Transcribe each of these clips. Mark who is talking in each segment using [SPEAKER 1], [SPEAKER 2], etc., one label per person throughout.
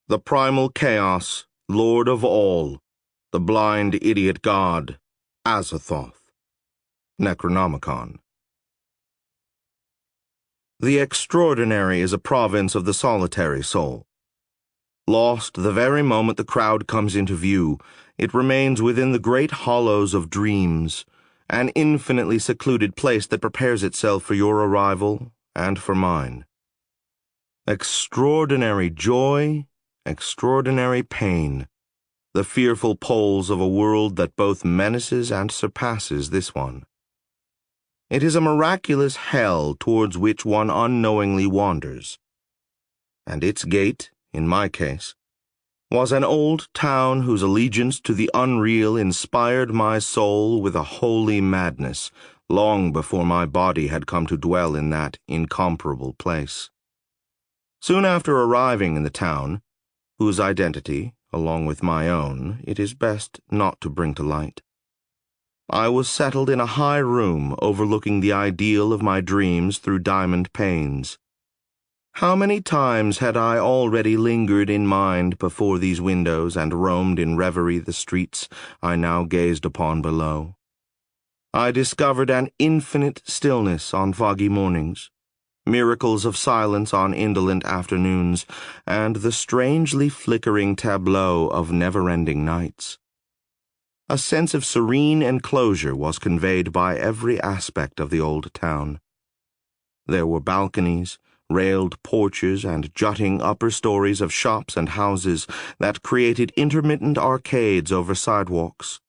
[SPEAKER 1] The primal chaos, lord of all, the blind idiot god, Azathoth. Necronomicon. The extraordinary is a province of the solitary soul. Lost the very moment the crowd comes into view, it remains within the great hollows of dreams, an infinitely secluded place that prepares itself for your arrival and for mine. Extraordinary joy, extraordinary pain, the fearful poles of a world that both menaces and surpasses this one. It is a miraculous hell towards which one unknowingly wanders. And its gate, in my case, was an old town whose allegiance to the unreal inspired my soul with a holy madness long before my body had come to dwell in that incomparable place. Soon after arriving in the town, whose identity, along with my own, it is best not to bring to light, I was settled in a high room overlooking the ideal of my dreams through diamond panes. How many times had I already lingered in mind before these windows and roamed in reverie the streets I now gazed upon below? I discovered an infinite stillness on foggy mornings, miracles of silence on indolent afternoons, and the strangely flickering tableau of never-ending nights. A sense of serene enclosure was conveyed by every aspect of the old town. There were balconies, railed porches, and jutting upper stories of shops and houses that created intermittent arcades over sidewalks.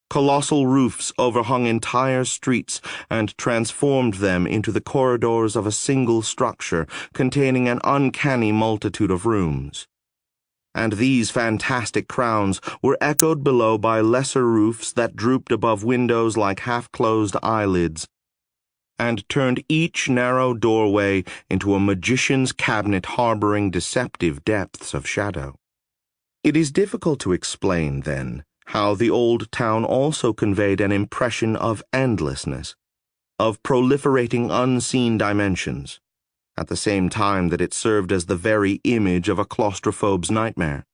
[SPEAKER 1] Colossal roofs overhung entire streets and transformed them into the corridors of a single structure containing an uncanny multitude of rooms. And these fantastic crowns were echoed below by lesser roofs that drooped above windows like half-closed eyelids, and turned each narrow doorway into a magician's cabinet harboring deceptive depths of shadow. It is difficult to explain, then, how the old town also conveyed an impression of endlessness, of proliferating unseen dimensions, at the same time that it served as the very image of a claustrophobe's nightmare.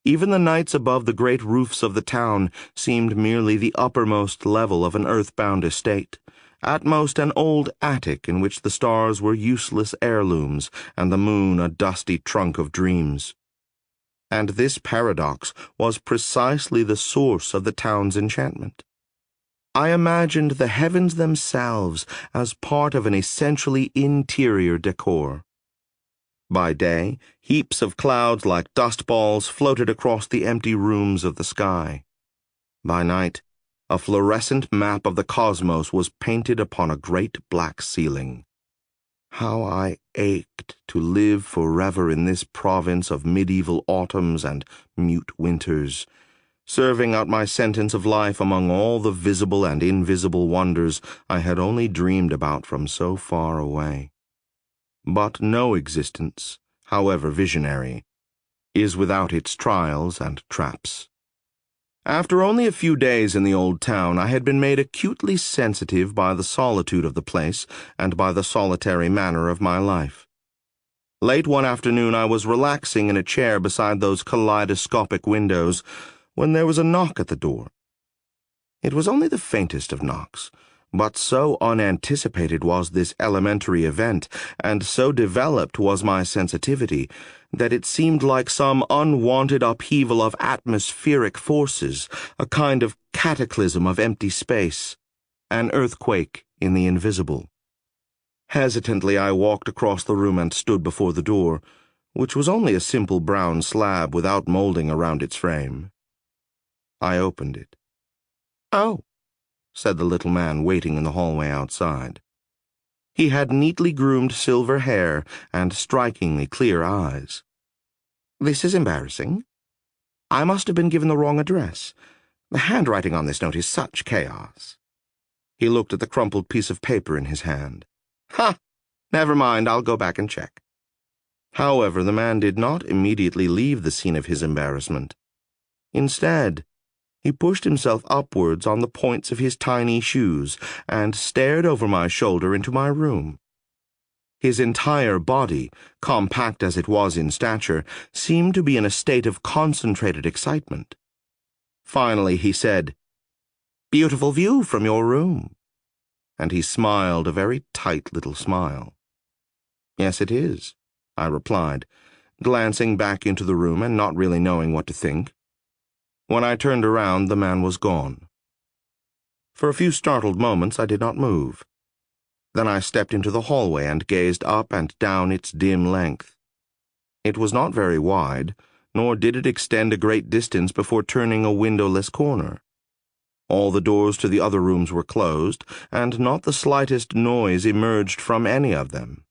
[SPEAKER 1] Even the nights above the great roofs of the town seemed merely the uppermost level of an earthbound estate, at most an old attic in which the stars were useless heirlooms and the moon a dusty trunk of dreams. And this paradox was precisely the source of the town's enchantment. I imagined the heavens themselves as part of an essentially interior decor. By day, heaps of clouds like dust balls floated across the empty rooms of the sky. By night, a fluorescent map of the cosmos was painted upon a great black ceiling. How I ached to live forever in this province of medieval autumns and mute winters, serving out my sentence of life among all the visible and invisible wonders I had only dreamed about from so far away. But no existence, however visionary, is without its trials and traps. After only a few days in the old town, I had been made acutely sensitive by the solitude of the place and by the solitary manner of my life. Late one afternoon, I was relaxing in a chair beside those kaleidoscopic windows when there was a knock at the door. It was only the faintest of knocks, but so unanticipated was this elementary event, and so developed was my sensitivity, that it seemed like some unwanted upheaval of atmospheric forces, a kind of cataclysm of empty space, an earthquake in the invisible. Hesitantly, I walked across the room and stood before the door, which was only a simple brown slab without molding around its frame. I opened it. "Oh," said the little man waiting in the hallway outside. He had neatly groomed silver hair and strikingly clear eyes. "This is embarrassing. I must have been given the wrong address. The handwriting on this note is such chaos." He looked at the crumpled piece of paper in his hand. "Ha! Never mind, I'll go back and check." However, the man did not immediately leave the scene of his embarrassment. Instead, he pushed himself upwards on the points of his tiny shoes and stared over my shoulder into my room. His entire body, compact as it was in stature, seemed to be in a state of concentrated excitement. Finally he said, "Beautiful view from your room." And he smiled a very tight little smile. "Yes, it is," I replied, glancing back into the room and not really knowing what to think. When I turned around, the man was gone. For a few startled moments, I did not move. Then I stepped into the hallway and gazed up and down its dim length. It was not very wide, nor did it extend a great distance before turning a windowless corner. All the doors to the other rooms were closed, and not the slightest noise emerged from any of them.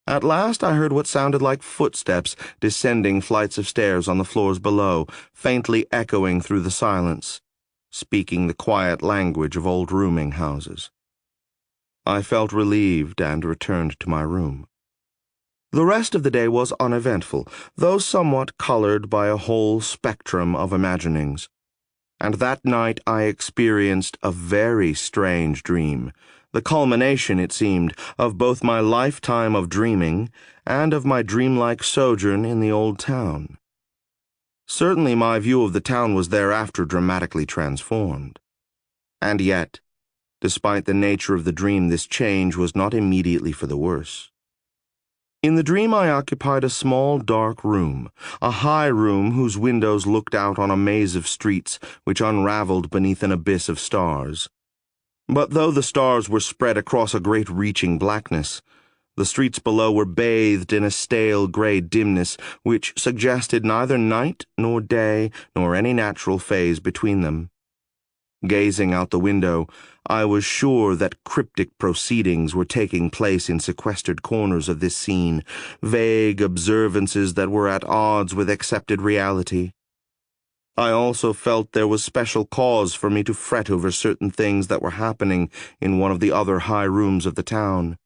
[SPEAKER 1] At last I heard what sounded like footsteps descending flights of stairs on the floors below, faintly echoing through the silence, speaking the quiet language of old rooming houses. I felt relieved and returned to my room. The rest of the day was uneventful, though somewhat colored by a whole spectrum of imaginings. And that night I experienced a very strange dream, the culmination, it seemed, of both my lifetime of dreaming and of my dreamlike sojourn in the old town. Certainly my view of the town was thereafter dramatically transformed. And yet, despite the nature of the dream, this change was not immediately for the worse. In the dream I occupied a small dark room, a high room whose windows looked out on a maze of streets which unraveled beneath an abyss of stars. But though the stars were spread across a great reaching blackness, the streets below were bathed in a stale gray dimness which suggested neither night nor day nor any natural phase between them. Gazing out the window, I was sure that cryptic proceedings were taking place in sequestered corners of this scene, vague observances that were at odds with accepted reality. I also felt there was special cause for me to fret over certain things that were happening in one of the other high rooms of the town,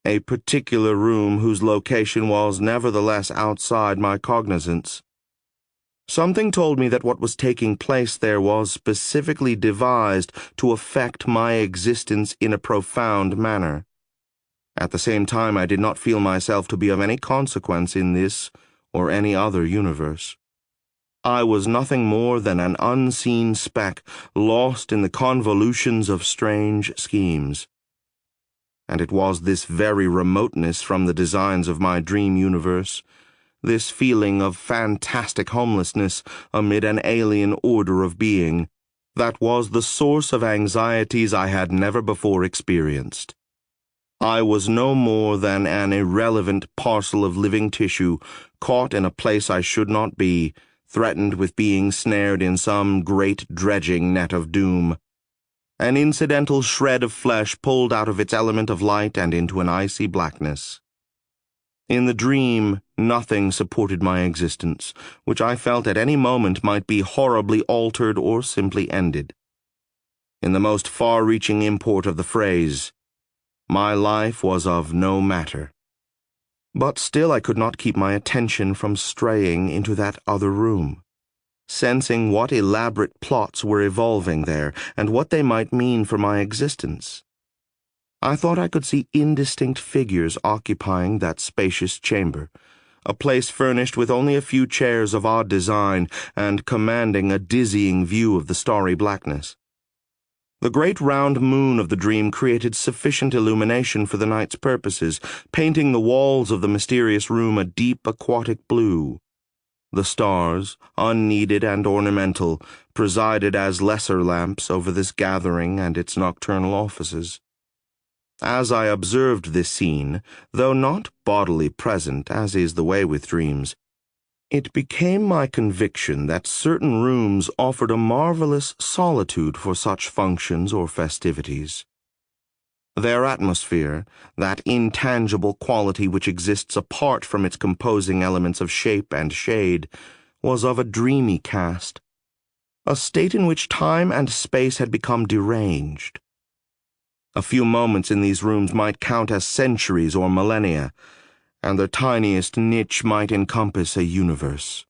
[SPEAKER 1] a particular room whose location was nevertheless outside my cognizance. Something told me that what was taking place there was specifically devised to affect my existence in a profound manner. At the same time, I did not feel myself to be of any consequence in this or any other universe. I was nothing more than an unseen speck lost in the convolutions of strange schemes. And it was this very remoteness from the designs of my dream universe, this feeling of fantastic homelessness amid an alien order of being, that was the source of anxieties I had never before experienced. I was no more than an irrelevant parcel of living tissue, caught in a place I should not be, threatened with being snared in some great dredging net of doom. An incidental shred of flesh pulled out of its element of light and into an icy blackness. In the dream, nothing supported my existence, which I felt at any moment might be horribly altered or simply ended. In the most far-reaching import of the phrase, my life was of no matter. But still I could not keep my attention from straying into that other room, sensing what elaborate plots were evolving there and what they might mean for my existence. I thought I could see indistinct figures occupying that spacious chamber, a place furnished with only a few chairs of odd design and commanding a dizzying view of the starry blackness. The great round moon of the dream created sufficient illumination for the night's purposes, painting the walls of the mysterious room a deep aquatic blue. The stars, unneeded and ornamental, presided as lesser lamps over this gathering and its nocturnal offices. As I observed this scene, though not bodily present, as is the way with dreams, it became my conviction that certain rooms offered a marvelous solitude for such functions or festivities. Their atmosphere, that intangible quality which exists apart from its composing elements of shape and shade, was of a dreamy cast, a state in which time and space had become deranged. A few moments in these rooms might count as centuries or millennia, and their tiniest niche might encompass a universe.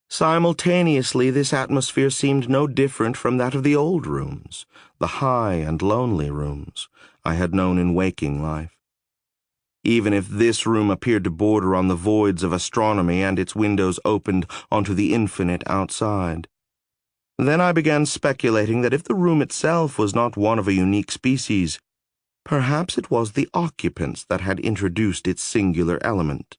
[SPEAKER 1] Simultaneously, this atmosphere seemed no different from that of the old rooms, the high and lonely rooms I had known in waking life. even if this room appeared to border on the voids of astronomy and its windows opened onto the infinite outside. Then I began speculating that if the room itself was not one of a unique species, perhaps it was the occupants that had introduced its singular element.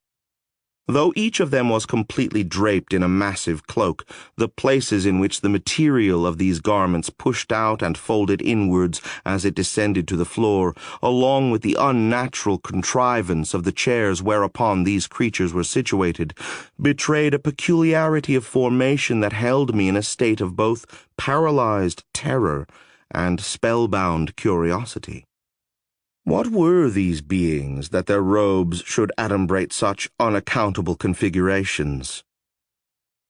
[SPEAKER 1] Though each of them was completely draped in a massive cloak, the places in which the material of these garments pushed out and folded inwards as it descended to the floor, along with the unnatural contrivance of the chairs whereupon these creatures were situated, betrayed a peculiarity of formation that held me in a state of both paralyzed terror and spellbound curiosity. What were these beings that their robes should adumbrate such unaccountable configurations?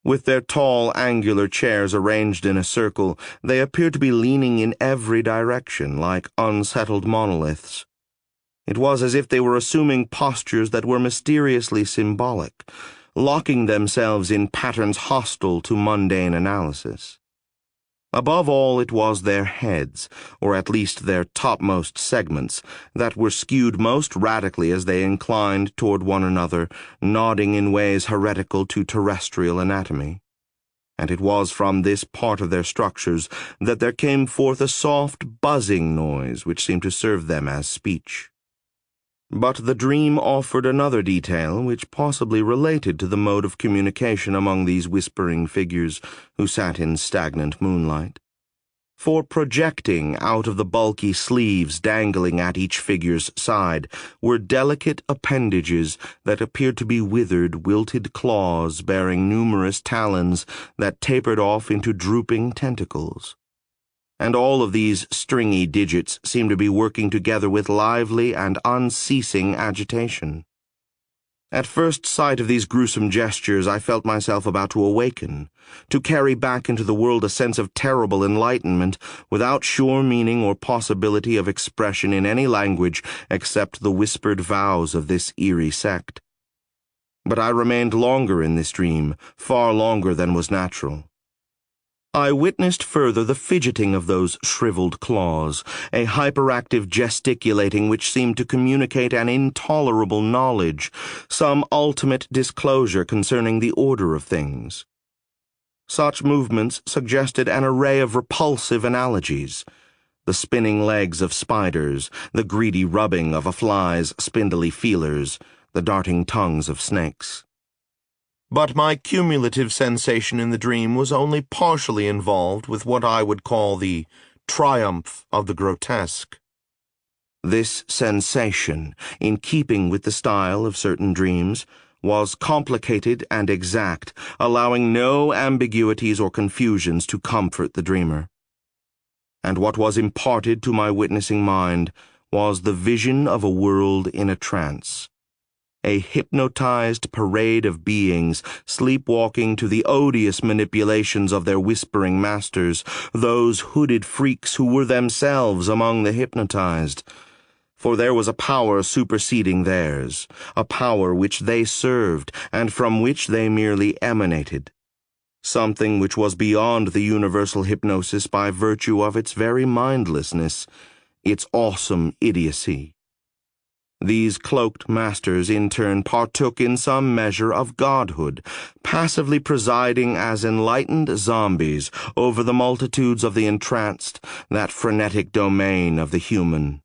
[SPEAKER 1] With their tall, angular chairs arranged in a circle, they appeared to be leaning in every direction like unsettled monoliths. It was as if they were assuming postures that were mysteriously symbolic, locking themselves in patterns hostile to mundane analysis. Above all, it was their heads, or at least their topmost segments, that were skewed most radically as they inclined toward one another, nodding in ways heretical to terrestrial anatomy. And it was from this part of their structures that there came forth a soft buzzing noise which seemed to serve them as speech. But the dream offered another detail which possibly related to the mode of communication among these whispering figures who sat in stagnant moonlight. For projecting out of the bulky sleeves dangling at each figure's side were delicate appendages that appeared to be withered, wilted claws bearing numerous talons that tapered off into drooping tentacles. And all of these stringy digits seemed to be working together with lively and unceasing agitation. At first sight of these gruesome gestures, I felt myself about to awaken, to carry back into the world a sense of terrible enlightenment without sure meaning or possibility of expression in any language except the whispered vows of this eerie sect. But I remained longer in this dream, far longer than was natural. I witnessed further the fidgeting of those shriveled claws, a hyperactive gesticulating which seemed to communicate an intolerable knowledge, some ultimate disclosure concerning the order of things. Such movements suggested an array of repulsive analogies: the spinning legs of spiders, the greedy rubbing of a fly's spindly feelers, the darting tongues of snakes. But my cumulative sensation in the dream was only partially involved with what I would call the triumph of the grotesque. This sensation, in keeping with the style of certain dreams, was complicated and exact, allowing no ambiguities or confusions to comfort the dreamer. And what was imparted to my witnessing mind was the vision of a world in a trance. A hypnotized parade of beings sleepwalking to the odious manipulations of their whispering masters, those hooded freaks who were themselves among the hypnotized. For there was a power superseding theirs, a power which they served and from which they merely emanated. Something which was beyond the universal hypnosis by virtue of its very mindlessness, its awesome idiocy. These cloaked masters in turn partook in some measure of godhood, passively presiding as enlightened zombies over the multitudes of the entranced, that frenetic domain of the human.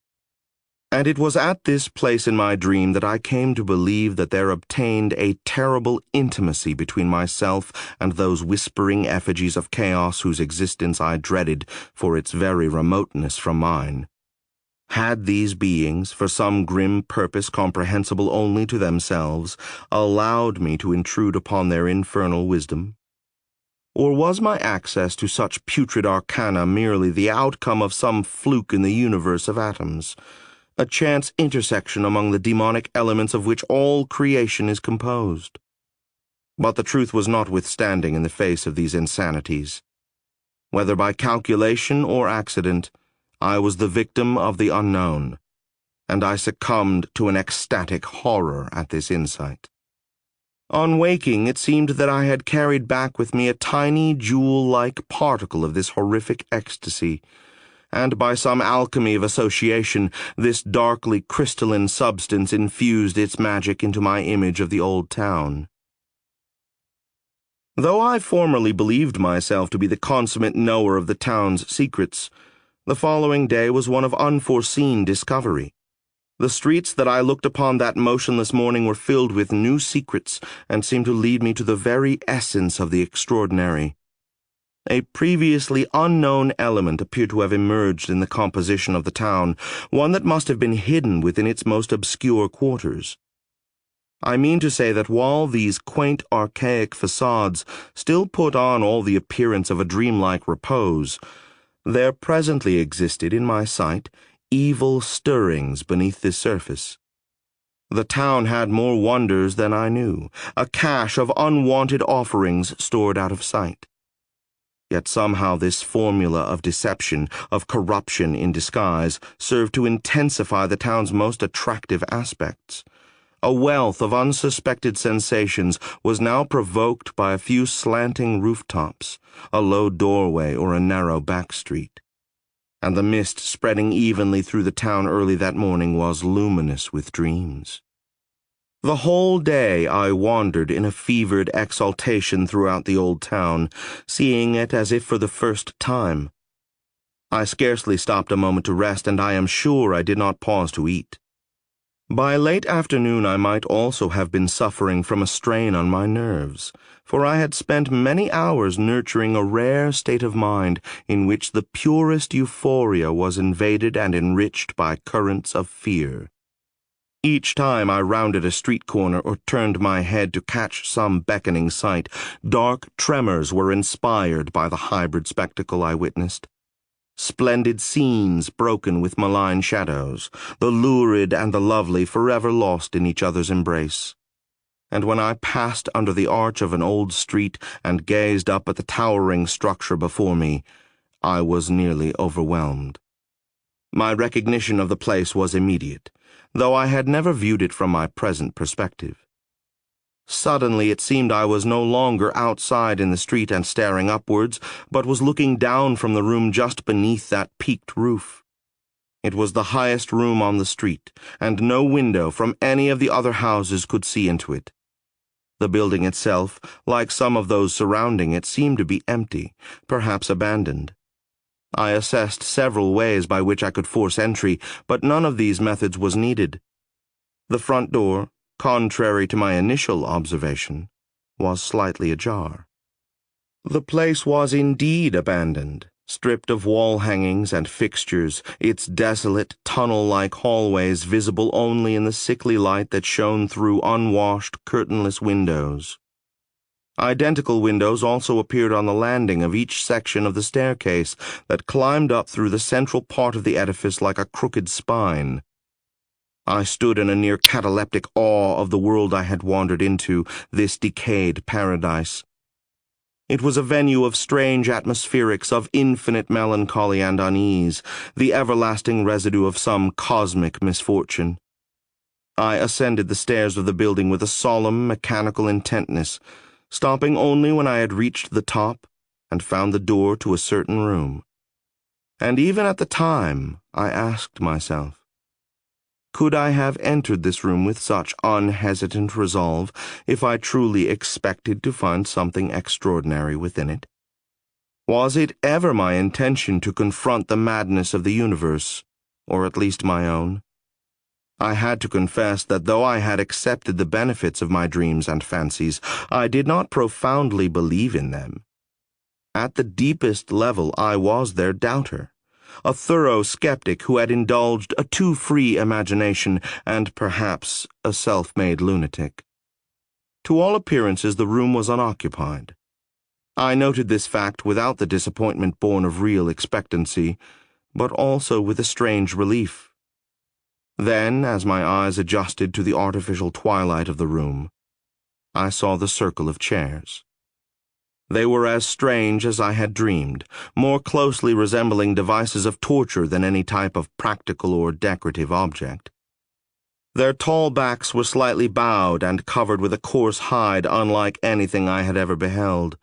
[SPEAKER 1] And it was at this place in my dream that I came to believe that there obtained a terrible intimacy between myself and those whispering effigies of chaos whose existence I dreaded for its very remoteness from mine. Had these beings, for some grim purpose comprehensible only to themselves, allowed me to intrude upon their infernal wisdom? Or was my access to such putrid arcana merely the outcome of some fluke in the universe of atoms, a chance intersection among the demonic elements of which all creation is composed? But the truth was notwithstanding in the face of these insanities. Whether by calculation or accident, I was the victim of the unknown, and I succumbed to an ecstatic horror at this insight. On waking, it seemed that I had carried back with me a tiny jewel-like particle of this horrific ecstasy, and by some alchemy of association, this darkly crystalline substance infused its magic into my image of the old town. Though I formerly believed myself to be the consummate knower of the town's secrets, the following day was one of unforeseen discovery. The streets that I looked upon that motionless morning were filled with new secrets and seemed to lead me to the very essence of the extraordinary. A previously unknown element appeared to have emerged in the composition of the town, one that must have been hidden within its most obscure quarters. I mean to say that while these quaint archaic facades still put on all the appearance of a dreamlike repose, there presently existed in my sight evil stirrings beneath the surface. The town had more wonders than I knew, a cache of unwanted offerings stored out of sight. Yet somehow this formula of deception, of corruption in disguise, served to intensify the town's most attractive aspects. A wealth of unsuspected sensations was now provoked by a few slanting rooftops, a low doorway, or a narrow back street. And the mist spreading evenly through the town early that morning was luminous with dreams. The whole day I wandered in a fevered exaltation throughout the old town, seeing it as if for the first time. I scarcely stopped a moment to rest, and I am sure I did not pause to eat. By late afternoon I might also have been suffering from a strain on my nerves, for I had spent many hours nurturing a rare state of mind in which the purest euphoria was invaded and enriched by currents of fear. Each time I rounded a street corner or turned my head to catch some beckoning sight, dark tremors were inspired by the hybrid spectacle I witnessed. Splendid scenes broken with malign shadows, the lurid and the lovely forever lost in each other's embrace. And when I passed under the arch of an old street and gazed up at the towering structure before me, I was nearly overwhelmed. My recognition of the place was immediate, though I had never viewed it from my present perspective. Suddenly it seemed I was no longer outside in the street and staring upwards, but was looking down from the room just beneath that peaked roof. It was the highest room on the street, and no window from any of the other houses could see into it. The building itself, like some of those surrounding it, seemed to be empty, perhaps abandoned. I assessed several ways by which I could force entry, but none of these methods was needed. The front door, contrary to my initial observation, was slightly ajar. The place was indeed abandoned, stripped of wall hangings and fixtures, its desolate, tunnel-like hallways visible only in the sickly light that shone through unwashed, curtainless windows. Identical windows also appeared on the landing of each section of the staircase that climbed up through the central part of the edifice like a crooked spine. I stood in a near cataleptic awe of the world I had wandered into, this decayed paradise. It was a venue of strange atmospherics, of infinite melancholy and unease, the everlasting residue of some cosmic misfortune. I ascended the stairs of the building with a solemn, mechanical intentness, stopping only when I had reached the top and found the door to a certain room. And even at the time, I asked myself, could I have entered this room with such unhesitant resolve if I truly expected to find something extraordinary within it? Was it ever my intention to confront the madness of the universe, or at least my own? I had to confess that though I had accepted the benefits of my dreams and fancies, I did not profoundly believe in them. At the deepest level, I was their doubter, a thorough skeptic who had indulged a too free imagination and perhaps a self-made lunatic. To all appearances, the room was unoccupied. I noted this fact without the disappointment born of real expectancy, but also with a strange relief. Then, as my eyes adjusted to the artificial twilight of the room, I saw the circle of chairs. They were as strange as I had dreamed, more closely resembling devices of torture than any type of practical or decorative object. Their tall backs were slightly bowed and covered with a coarse hide unlike anything I had ever beheld.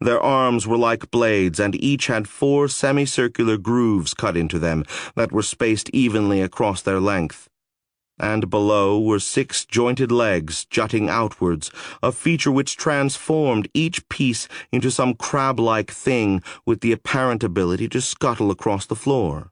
[SPEAKER 1] Their arms were like blades, and each had 4 semicircular grooves cut into them that were spaced evenly across their length. And below were 6 jointed legs jutting outwards, a feature which transformed each piece into some crab-like thing with the apparent ability to scuttle across the floor.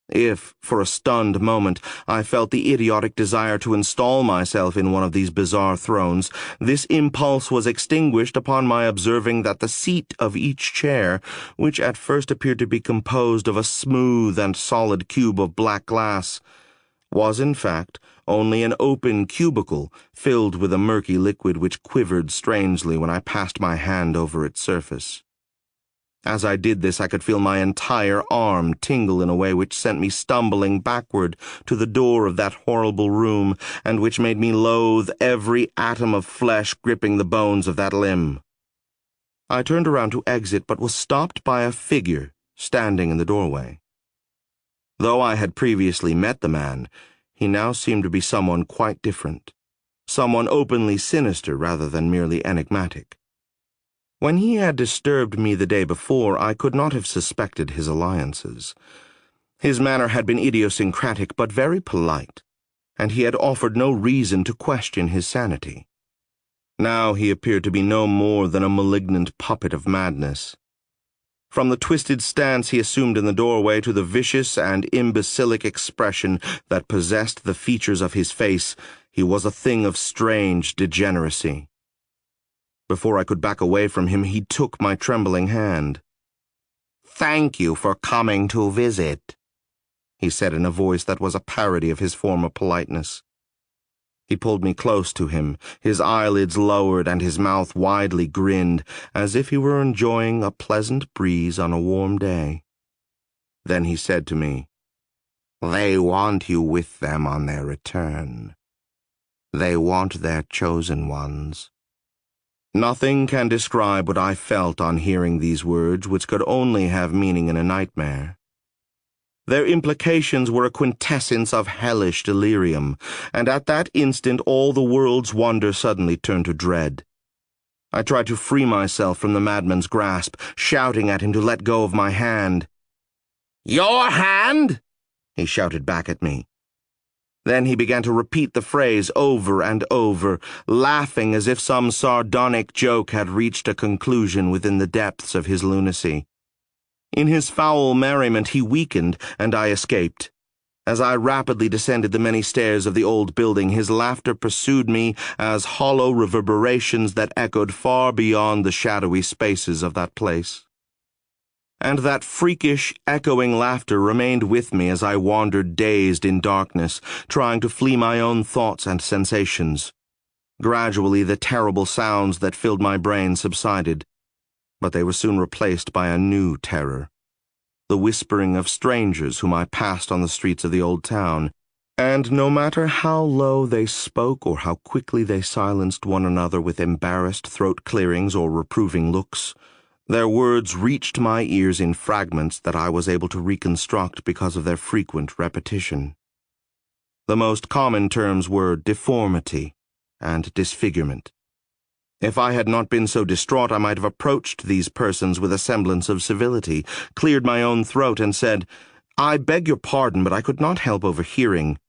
[SPEAKER 1] If, for a stunned moment, I felt the idiotic desire to install myself in one of these bizarre thrones, this impulse was extinguished upon my observing that the seat of each chair, which at first appeared to be composed of a smooth and solid cube of black glass, was in fact only an open cubicle filled with a murky liquid which quivered strangely when I passed my hand over its surface. As I did this, I could feel my entire arm tingle in a way which sent me stumbling backward to the door of that horrible room, and which made me loathe every atom of flesh gripping the bones of that limb. I turned around to exit, but was stopped by a figure standing in the doorway. Though I had previously met the man, he now seemed to be someone quite different, someone openly sinister rather than merely enigmatic. When he had disturbed me the day before, I could not have suspected his alliances. His manner had been idiosyncratic but very polite, and he had offered no reason to question his sanity. Now he appeared to be no more than a malignant puppet of madness. From the twisted stance he assumed in the doorway to the vicious and imbecilic expression that possessed the features of his face, he was a thing of strange degeneracy. Before I could back away from him, he took my trembling hand. "Thank you for coming to visit," he said in a voice that was a parody of his former politeness. He pulled me close to him, his eyelids lowered and his mouth widely grinned, as if he were enjoying a pleasant breeze on a warm day. Then he said to me, "They want you with them on their return. They want their chosen ones." Nothing can describe what I felt on hearing these words, which could only have meaning in a nightmare. Their implications were a quintessence of hellish delirium, and at that instant all the world's wonder suddenly turned to dread. I tried to free myself from the madman's grasp, shouting at him to let go of my hand. "Your hand?" he shouted back at me. Then he began to repeat the phrase over and over, laughing as if some sardonic joke had reached a conclusion within the depths of his lunacy. In his foul merriment he weakened, and I escaped. As I rapidly descended the many stairs of the old building, his laughter pursued me as hollow reverberations that echoed far beyond the shadowy spaces of that place. And that freakish, echoing laughter remained with me as I wandered dazed in darkness, trying to flee my own thoughts and sensations. Gradually, the terrible sounds that filled my brain subsided, but they were soon replaced by a new terror, the whispering of strangers whom I passed on the streets of the old town, and no matter how low they spoke or how quickly they silenced one another with embarrassed throat-clearings or reproving looks, their words reached my ears in fragments that I was able to reconstruct because of their frequent repetition. The most common terms were deformity and disfigurement. If I had not been so distraught, I might have approached these persons with a semblance of civility, cleared my own throat, and said, "I beg your pardon, but I could not help overhearing.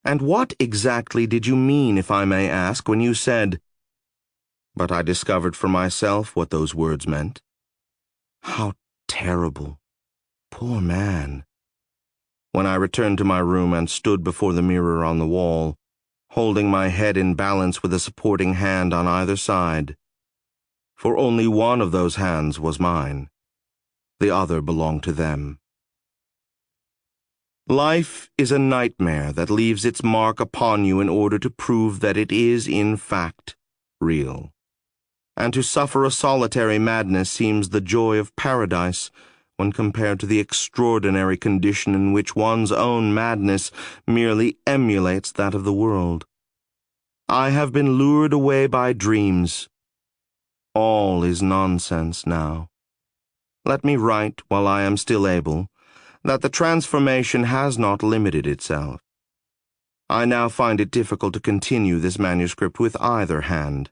[SPEAKER 1] And what exactly did you mean, if I may ask, when you said—" But I discovered for myself what those words meant. How terrible. Poor man. When I returned to my room and stood before the mirror on the wall, holding my head in balance with a supporting hand on either side, for only one of those hands was mine. The other belonged to them. Life is a nightmare that leaves its mark upon you in order to prove that it is, in fact, real. And to suffer a solitary madness seems the joy of paradise when compared to the extraordinary condition in which one's own madness merely emulates that of the world. I have been lured away by dreams. All is nonsense now. Let me write, while I am still able, that the transformation has not limited itself. I now find it difficult to continue this manuscript with either hand.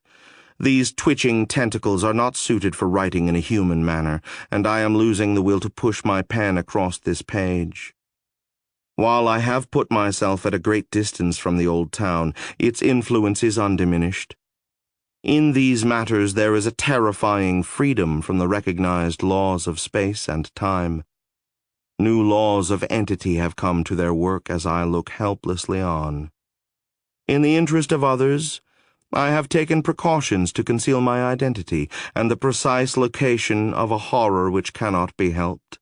[SPEAKER 1] These twitching tentacles are not suited for writing in a human manner, and I am losing the will to push my pen across this page. While I have put myself at a great distance from the old town, its influence is undiminished. In these matters there is a terrifying freedom from the recognized laws of space and time. New laws of entity have come to their work as I look helplessly on. In the interest of others, I have taken precautions to conceal my identity and the precise location of a horror which cannot be helped.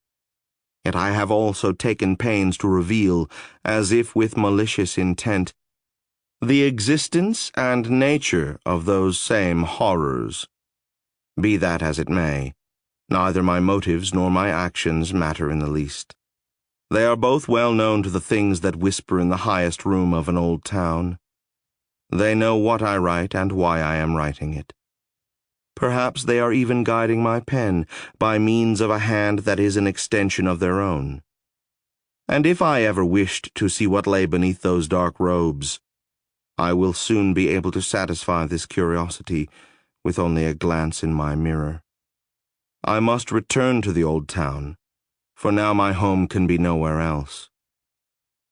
[SPEAKER 1] Yet I have also taken pains to reveal, as if with malicious intent, the existence and nature of those same horrors. Be that as it may, neither my motives nor my actions matter in the least. They are both well known to the things that whisper in the highest room of an old town. They know what I write and why I am writing it. Perhaps they are even guiding my pen by means of a hand that is an extension of their own. And if I ever wished to see what lay beneath those dark robes, I will soon be able to satisfy this curiosity with only a glance in my mirror. I must return to the old town, for now my home can be nowhere else.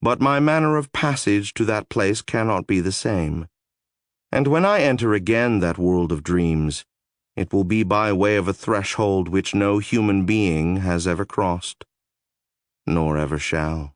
[SPEAKER 1] But my manner of passage to that place cannot be the same, and when I enter again that world of dreams, it will be by way of a threshold which no human being has ever crossed, nor ever shall.